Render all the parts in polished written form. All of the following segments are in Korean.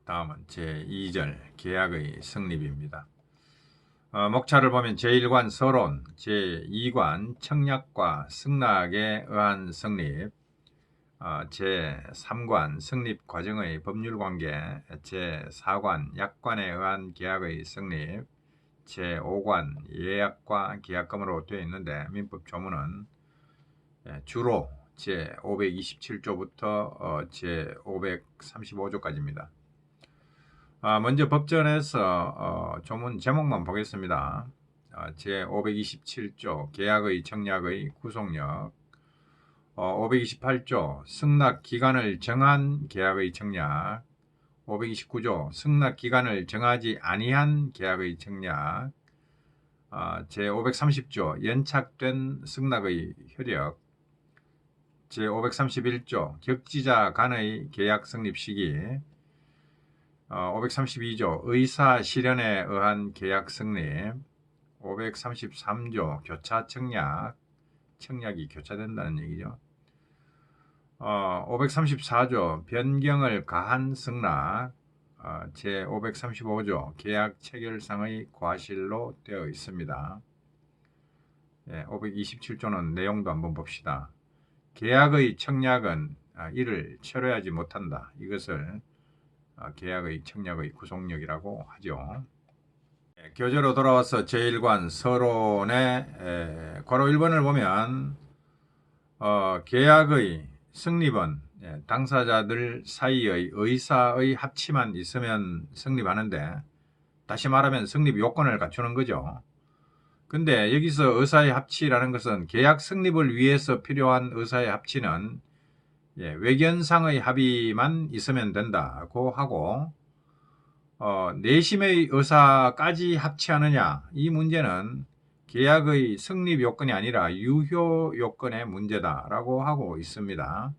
다음은 제2절 계약의 성립입니다. 목차를 보면 제1관 서론, 제2관 청약과 승낙에 의한 성립, 제3관 성립 과정의 법률관계, 제4관 약관에 의한 계약의 성립, 제5관 예약과 계약금으로 되어 있는데 민법 조문은 주로 제527조부터 제535조까지입니다. 먼저 법전에서 조문 제목만 보겠습니다. 제527조 계약의 청약의 구속력, 528조 승낙기간을 정한 계약의 청약, 529조 승낙기간을 정하지 아니한 계약의 청약, 제530조 연착된 승낙의 효력, 제531조 격지자 간의 계약 성립 시기, 532조 의사 실현에 의한 계약 성립, 533조 교차 청약, 청약이 교차된다는 얘기죠. 534조 변경을 가한 승낙, 제535조 계약 체결상의 과실로 되어 있습니다. 527조는 내용도 한번 봅시다. 계약의 청약은 이를 철회하지 못한다. 이것을 계약의 청약의 구속력이라고 하죠. 교재로 돌아와서 제1관 서론의 괄호 1번을 보면 계약의 성립은 당사자들 사이의 의사의 합치만 있으면 성립하는데, 다시 말하면 성립 요건을 갖추는 거죠. 근데 여기서 의사의 합치라는 것은 계약 성립을 위해서 필요한 의사의 합치는 외견상의 합의만 있으면 된다고 하고, 내심의 의사까지 합치하느냐, 이 문제는 계약의 성립 요건이 아니라 유효 요건의 문제다라고 하고 있습니다.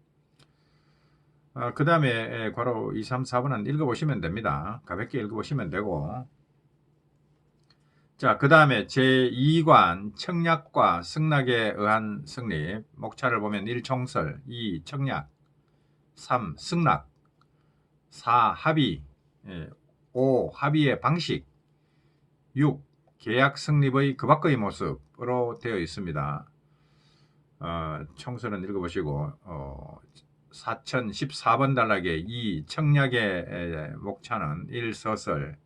그 다음에 괄호 2, 3, 4번은 읽어보시면 됩니다. 가볍게 읽어보시면 되고, 자, 그 다음에 제2관 청약과 승낙에 의한 성립, 목차를 보면 1. 총설, 2. 청약, 3. 승낙, 4. 합의, 5. 합의의 방식, 6. 계약 성립의 그 밖의 모습으로 되어 있습니다. 총설은 읽어보시고 4014번 단락에 2. 청약의 목차는 1. 서설,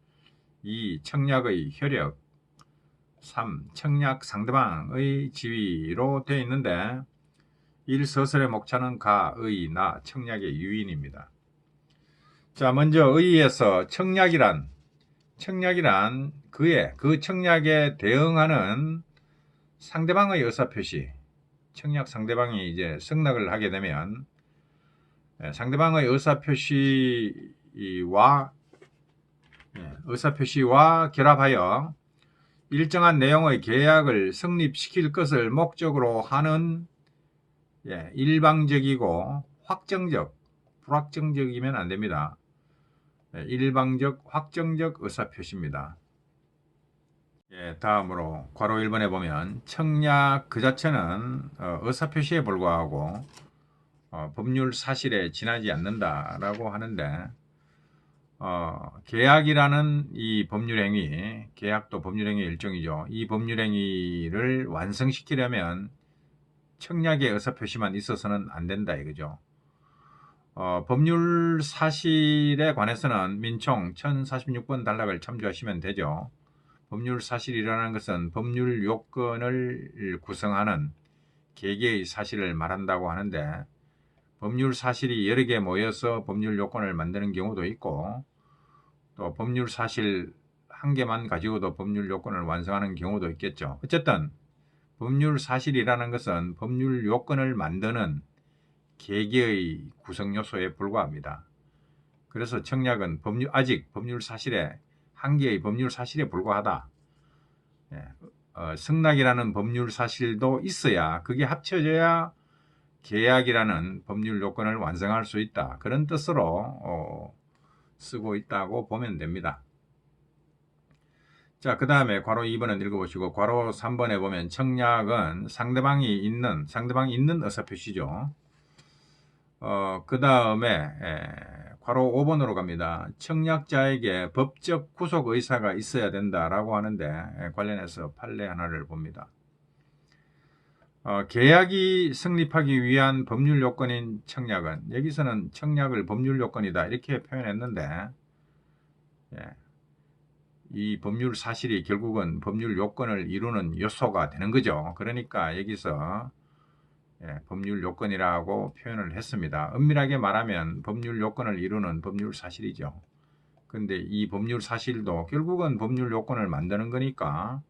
2. 청약의 효력, 3. 청약 상대방의 지위로 되어 있는데 1. 서설의 목차는 가, 의, 나, 청약의 유인입니다. 자, 먼저 의에서 청약이란 그 청약에 대응하는 상대방의 의사표시, 청약 상대방이 이제 승낙을 하게 되면 상대방의 의사표시와 결합하여 일정한 내용의 계약을 성립시킬 것을 목적으로 하는 일방적이고 확정적, 불확정적이면 안 됩니다. 일방적, 확정적 의사표시입니다. 다음으로 괄호 1번에 보면 청약 그 자체는 의사표시에 불과하고 법률 사실에 지나지 않는다라고 하는데, 계약이라는 이 법률행위, 계약도 법률행위의 일종이죠. 이 법률행위를 완성시키려면 청약의 의사표시만 있어서는 안 된다 이거죠. 법률 사실에 관해서는 민총 1046번 단락을 참조하시면 되죠. 법률 사실이라는 것은 법률 요건을 구성하는 개개의 사실을 말한다고 하는데, 법률 사실이 여러 개 모여서 법률 요건을 만드는 경우도 있고, 또 법률 사실 한 개만 가지고도 법률 요건을 완성하는 경우도 있겠죠. 어쨌든 법률 사실이라는 것은 법률 요건을 만드는 개개의 구성 요소에 불과합니다. 그래서 청약은 아직 법률 사실에 한 개의 법률 사실에 불과하다. 승낙이라는 법률 사실도 있어야, 그게 합쳐져야 계약이라는 법률 요건을 완성할 수 있다. 그런 뜻으로 쓰고 있다고 보면 됩니다. 자, 그 다음에 괄호 2번은 읽어보시고, 괄호 3번에 보면 청약은 상대방이 있는 의사표시죠. 그 다음에 괄호 5번으로 갑니다. 청약자에게 법적 구속 의사가 있어야 된다라고 하는데 관련해서 판례 하나를 봅니다. 계약이 성립하기 위한 법률 요건인 청약은, 여기서는 청약을 법률 요건이다 이렇게 표현했는데, 이 법률 사실이 결국은 법률 요건을 이루는 요소가 되는 거죠. 그러니까 여기서 법률 요건이라고 표현을 했습니다. 엄밀하게 말하면 법률 요건을 이루는 법률 사실이죠. 근데 이 법률 사실도 결국은 법률 요건을 만드는 거니까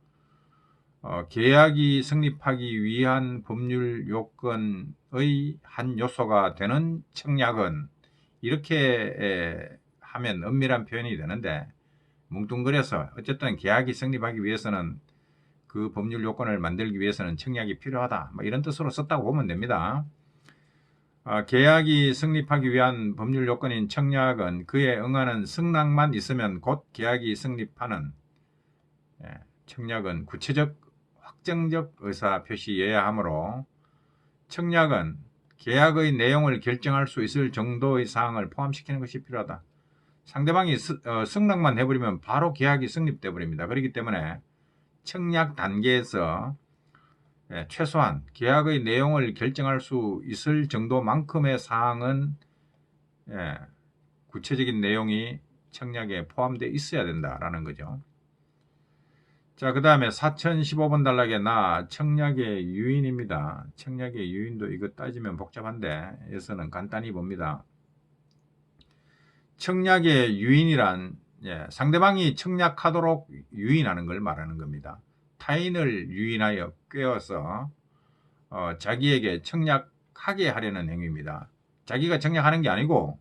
계약이 성립하기 위한 법률 요건의 한 요소가 되는 청약은, 이렇게 하면 엄밀한 표현이 되는데, 뭉뚱그려서 어쨌든 계약이 성립하기 위해서는, 그 법률 요건을 만들기 위해서는 청약이 필요하다, 뭐 이런 뜻으로 썼다고 보면 됩니다. 계약이 성립하기 위한 법률 요건인 청약은 그에 응하는 승낙만 있으면 곧 계약이 성립하는, 청약은 구체적 확정적 의사표시여야 하므로, 청약은 계약의 내용을 결정할 수 있을 정도의 사항을 포함시키는 것이 필요하다. 상대방이 승낙만 해버리면 바로 계약이 성립돼 버립니다. 그렇기 때문에 청약 단계에서 최소한 계약의 내용을 결정할 수 있을 정도만큼의 사항은, 구체적인 내용이 청약에 포함되어 있어야 된다라는 거죠. 자, 그 다음에 4015번 단락에 청약의 유인입니다. 청약의 유인도 이거 따지면 복잡한데 여기서는 간단히 봅니다. 청약의 유인이란 상대방이 청약하도록 유인하는 걸 말하는 겁니다. 타인을 유인하여 꿰어서 자기에게 청약하게 하려는 행위입니다. 자기가 청약하는 게 아니고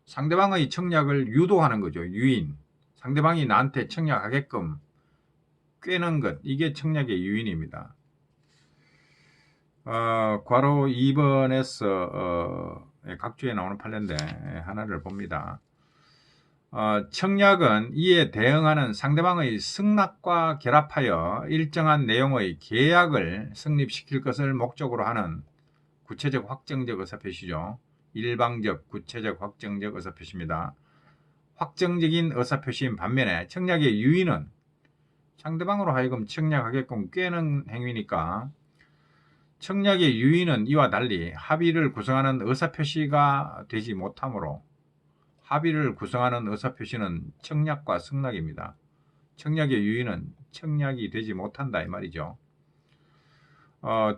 상대방의 청약을 유도하는 거죠. 유인. 상대방이 나한테 청약하게끔 꿰는 것, 이게 청약의 유인입니다. 괄호 2번에서 각주에 나오는 판례인데 하나를 봅니다. 청약은 이에 대응하는 상대방의 승낙과 결합하여 일정한 내용의 계약을 성립시킬 것을 목적으로 하는 구체적 확정적 의사표시죠. 일방적, 구체적, 확정적 의사표시입니다. 확정적인 의사표시인 반면에 청약의 유인은 상대방으로 하여금 청약하게끔 꿰는 행위니까, 청약의 유인은 이와 달리 합의를 구성하는 의사표시가 되지 못하므로, 합의를 구성하는 의사표시는 청약과 승낙입니다. 청약의 유인은 청약이 되지 못한다 이 말이죠.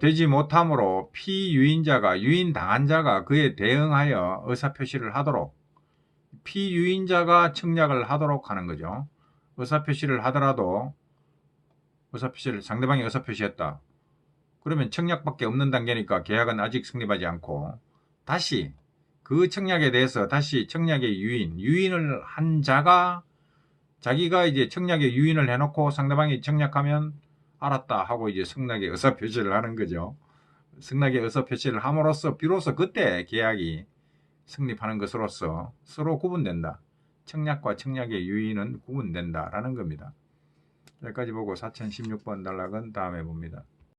되지 못하므로 피유인자가, 유인당한 자가 그에 대응하여 의사표시를 하도록, 피유인자가 청약을 하도록 하는 거죠. 의사표시를 하더라도, 의사표시를 상대방이 의사표시했다. 그러면 청약밖에 없는 단계니까 계약은 아직 성립하지 않고, 다시 그 청약에 대해서 다시 청약의 유인을 한 자가, 자기가 이제 청약의 유인을 해놓고 상대방이 청약하면 알았다 하고 이제 승낙의 의사표시를 하는 거죠. 승낙의 의사표시를 함으로써 비로소 그때 계약이 성립하는 것으로서 서로 구분된다. 청약과 청약의 유인은 구분된다라는 겁니다. 여기까지 보고 4016번 단락은 다음에 봅니다.